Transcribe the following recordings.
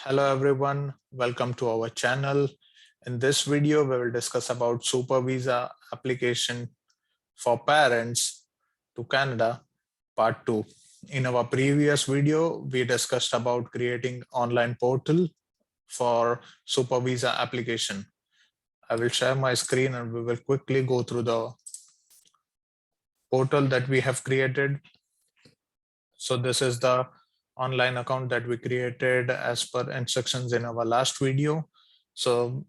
Hello everyone, welcome to our channel. In this video, we will discuss about Super Visa application for parents to Canada, part 2. In our previous video, we discussed about creating online portal for Super Visa application. I will share my screen and we will quickly go through the portal that we have created. So this is the online account that we created as per instructions in our last video. So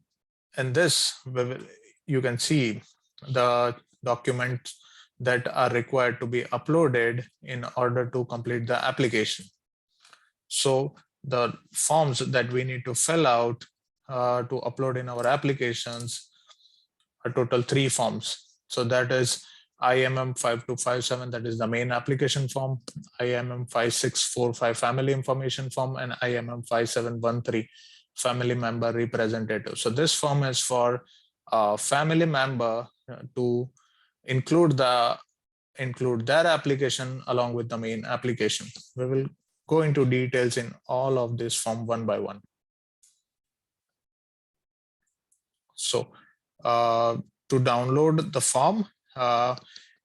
in this, you can see the documents that are required to be uploaded in order to complete the application. So the forms that we need to fill out to upload in our applications are total 3 forms. So that is IMM 5257, that is the main application form, IMM 5645 family information form, and IMM 5713 family member representative. So this form is for a family member to include their application along with the main application. We will go into details in all of this form one by one. So to download the form,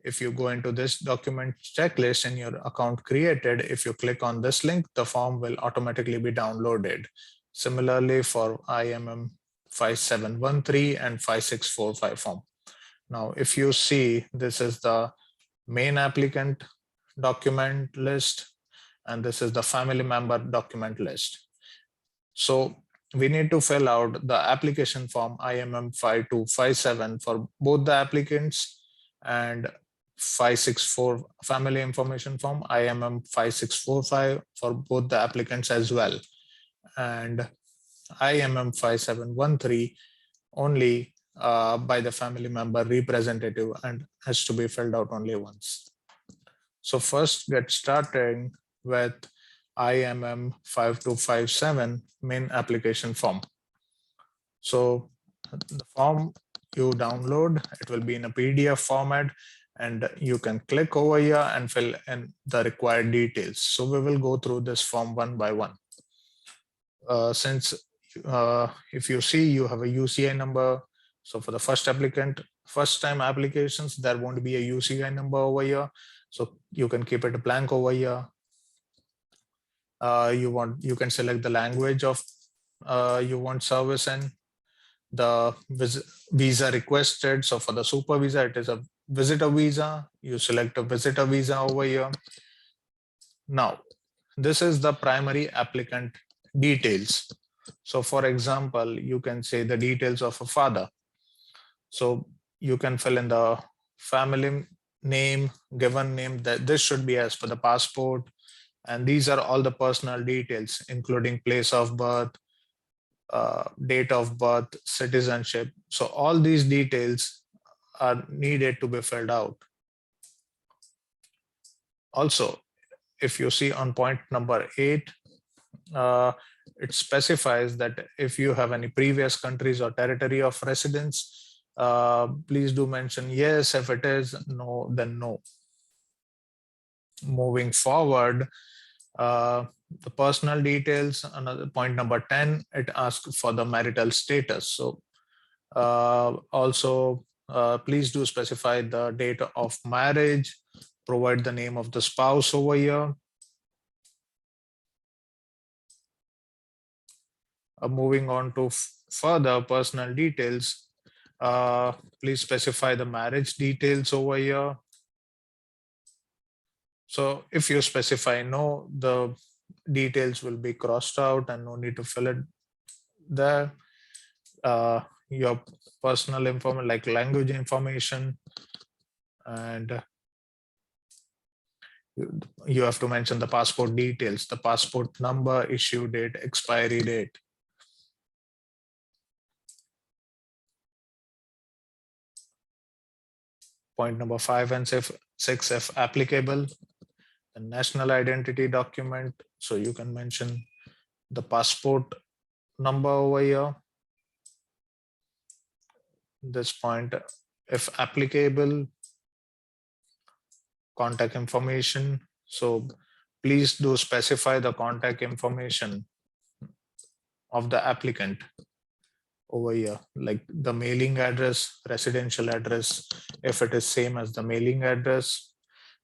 if you go into this document checklist in your account created, if you click on this link, the form will automatically be downloaded. Similarly for IMM 5713 and 5645 form. Now, if you see, this is the main applicant document list, and this is the family member document list. So we need to fill out the application form IMM 5257 for both the applicants, and 564 family information form IMM 5645 for both the applicants as well, and IMM 5713 only by the family member representative and has to be filled out only once. So first get started with IMM 5257 main application form. So the form you download, it will be in a PDF format, and you can click over here and fill in the required details. So we will go through this form one by one. Since if you see, you have a UCI number. So for the first time applications, there won't be a UCI number over here. So you can keep it blank over here. You can select the language of you want service in, the visa requested. So for the super visa, it is a visitor visa. You select a visitor visa over here. Now, this is the primary applicant details. So for example, you can say the details of a father. So you can fill in the family name, given name, that this should be as per the passport. And these are all the personal details, including place of birth, date of birth, citizenship. So all these details are needed to be filled out. Also, if you see on point number 8, it specifies that if you have any previous countries or territory of residence, please do mention yes. If it is no, then no. Moving forward, the personal details, another point number 10, it asks for the marital status. So also please do specify the date of marriage, provide the name of the spouse over here. Moving on to further personal details, please specify the marriage details over here. So if you specify no, the details will be crossed out and no need to fill it there. Your personal information like language information, and you have to mention the passport details, the passport number, issue date, expiry date. Point number 5 and 6, if applicable, the national identity document. So you can mention the passport number over here. This point, if applicable, contact information. So please do specify the contact information. of the applicant over here, like the mailing address, residential address. If it is same as the mailing address,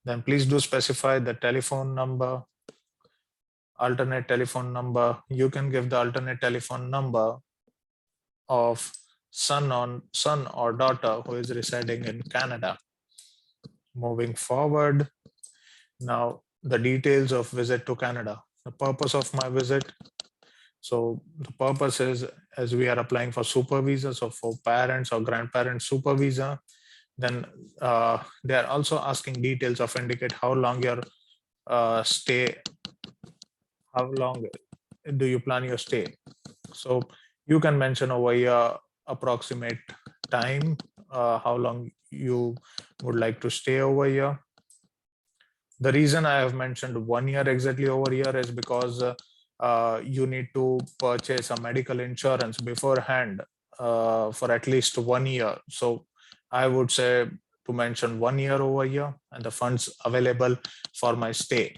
then please do specify the telephone number, alternate telephone number. You can give the alternate telephone number of son or daughter who is residing in Canada. Moving forward, now the details of visit to Canada. The purpose of my visit. So the purpose is, as we are applying for super visa, so for parents or grandparents super visa, then they are also asking details of indicate how long your stay, how long do you plan your stay. So you can mention over here approximate time, how long you would like to stay over here. The reason I have mentioned 1 year exactly over here is because you need to purchase a medical insurance beforehand for at least 1 year. So I would say to mention 1 year over here and the funds available for my stay.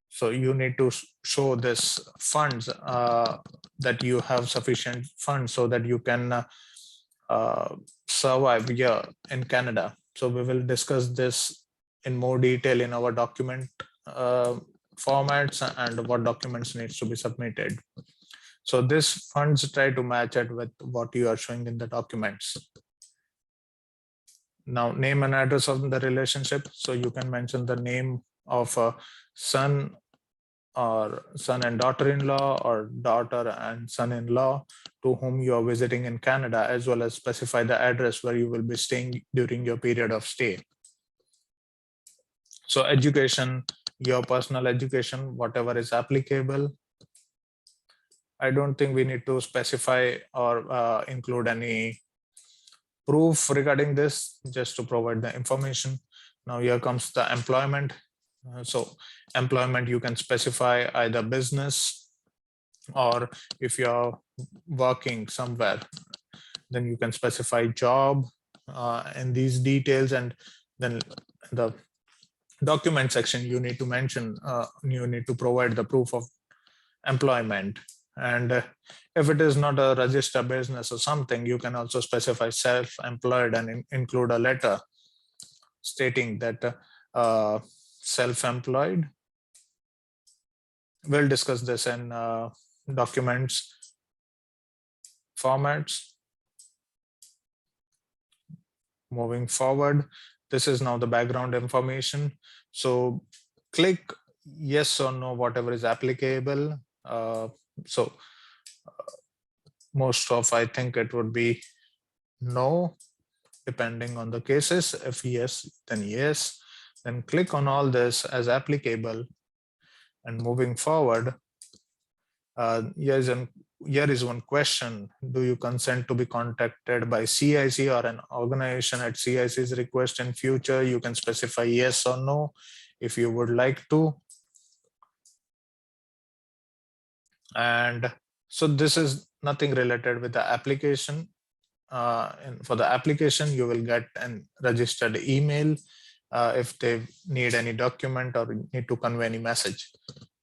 So you need to show this funds that you have sufficient funds so that you can survive here in Canada. So we will discuss this in more detail in our document formats and what documents needs to be submitted. So this funds try to match it with what you are showing in the documents. Now name and address of the relationship. So you can mention the name of a son or son and daughter-in-law or daughter and son-in-law to whom you are visiting in Canada, as well as specify the address where you will be staying during your period of stay. So education, your personal education, whatever is applicable. I don't think we need to specify or include any proof regarding this, just to provide the information. Now here comes the employment. So employment, you can specify either business, or if you're working somewhere, then you can specify job and these details. And then the document section, you need to mention, you need to provide the proof of employment. And if it is not a registered business or something, you can also specify self-employed and include a letter stating that self-employed. We'll discuss this in documents formats. Moving forward, this is now the background information. So click yes or no, whatever is applicable. Most of, I think it would be no, depending on the cases. If yes, then yes. Then click on all this as applicable. And moving forward, here is one question. Do you consent to be contacted by CIC or an organization at CIC's request in future? You can specify yes or no if you would like to. And so this is nothing related with the application. And for the application, you will get a registered email if they need any document or need to convey any message.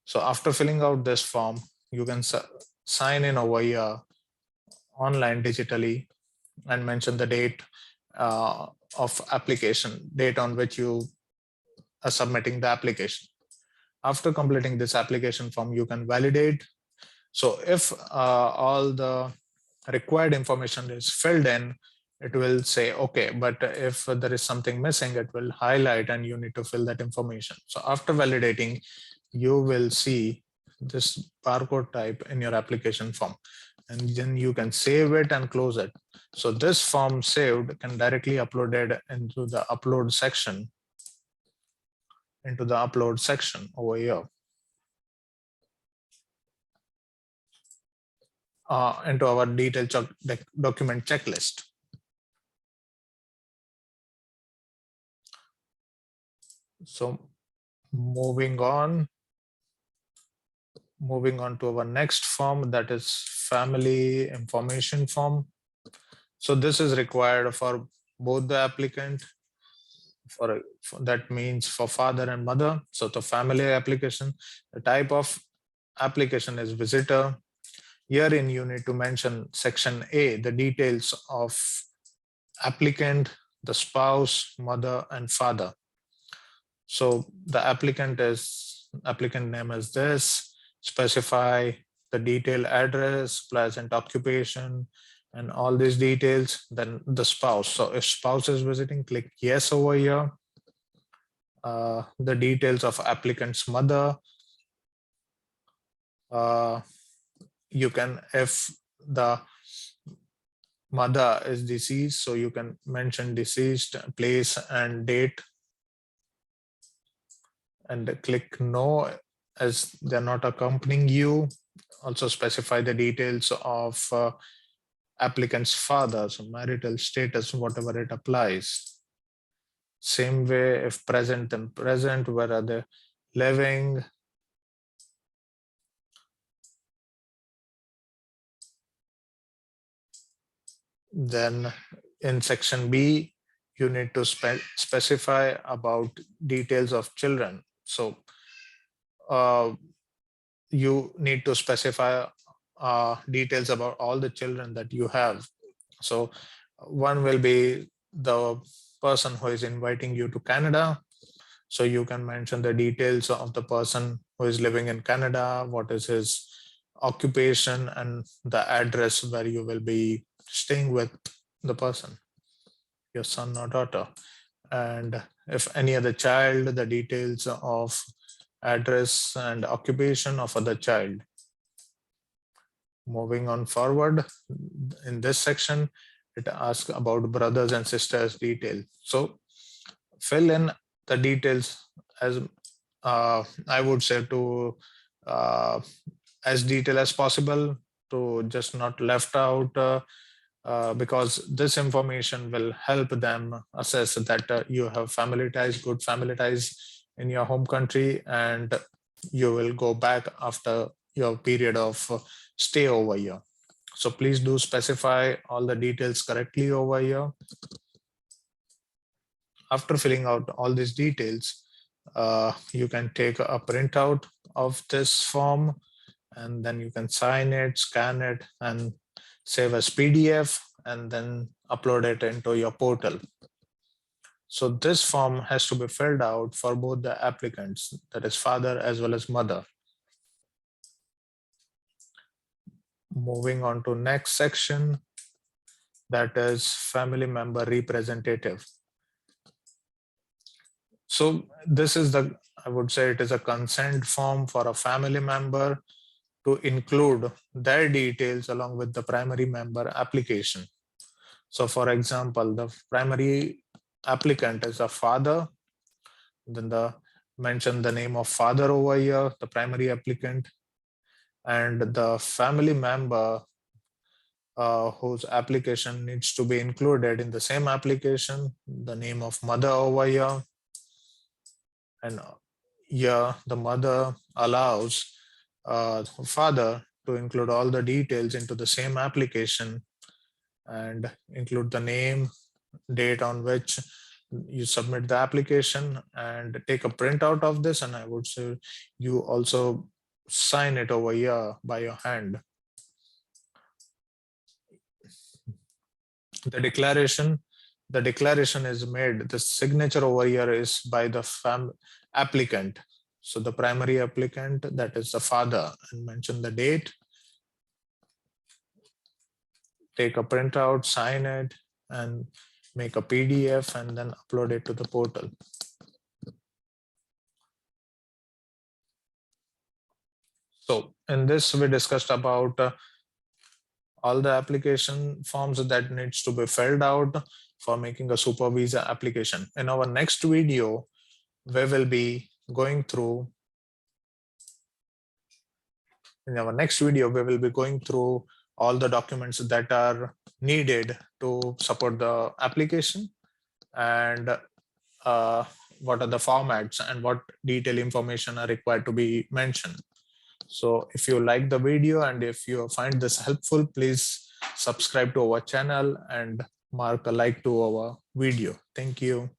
So after filling out this form, you can sign in over here online digitally and mention the date of application, date on which you are submitting the application. After completing this application form, you can validate. So if all the required information is filled in, it will say okay, but if there is something missing, it will highlight and you need to fill that information. So after validating, you will see this barcode type in your application form, and then you can save it and close it. So this form saved can directly uploaded into the upload section, over here. Into our detailed document checklist. So moving on to our next form, that is family information form. So this is required for both the applicant, for that means for father and mother. So the family application, the type of application is visitor. Herein, you need to mention section A, the details of applicant, the spouse, mother, and father. So the applicant name is this, specify the detailed address, present occupation, and all these details. Then the spouse. So if spouse is visiting, click yes over here. The details of applicant's mother. You can, if the mother is deceased, so you can mention deceased, place and date, and click no as they're not accompanying you. Also specify the details of applicant's father, so marital status, whatever it applies. Same way, if present, then present, where are they living. Then in section B, you need to specify about details of children. So you need to specify details about all the children that you have. So one will be the person who is inviting you to Canada. So you can mention the details of the person who is living in Canada, what is his occupation, and the address where you will be staying with the person, your son or daughter. And if any other child, the details of address and occupation of other child. Moving on forward, in this section, it asks about brothers and sisters detail. So fill in the details as I would say to as detailed as possible, to just not left out, because this information will help them assess that you have family ties, good family ties in your home country, and you will go back after your period of stay over here. So please do specify all the details correctly over here. After filling out all these details, you can take a printout of this form, and then you can sign it, scan it, and save as PDF, and then upload it into your portal. So this form has to be filled out for both the applicants, that is father as well as mother. Moving on to next section, that is family member representative. So this is the, I would say it is a consent form for a family member to include their details along with the primary member application. So for example, the primary applicant is a father, then mention the name of father over here, the primary applicant, and the family member whose application needs to be included in the same application, the name of mother over here. And here the mother allows father to include all the details into the same application and include the name, date on which you submit the application, and take a printout of this. And I would say you also sign it over here by your hand. The declaration is made, the signature over here is by the applicant. So the primary applicant, that is the father, and mention the date. Take a printout, sign it, and make a PDF, and then upload it to the portal. So in this, we discussed about all the application forms that needs to be filled out for making a super visa application. In our next video, we will be going through all the documents that are needed to support the application, and what are the formats and what detailed information are required to be mentioned. So if you like the video and if you find this helpful, please subscribe to our channel and mark a like to our video. Thank you.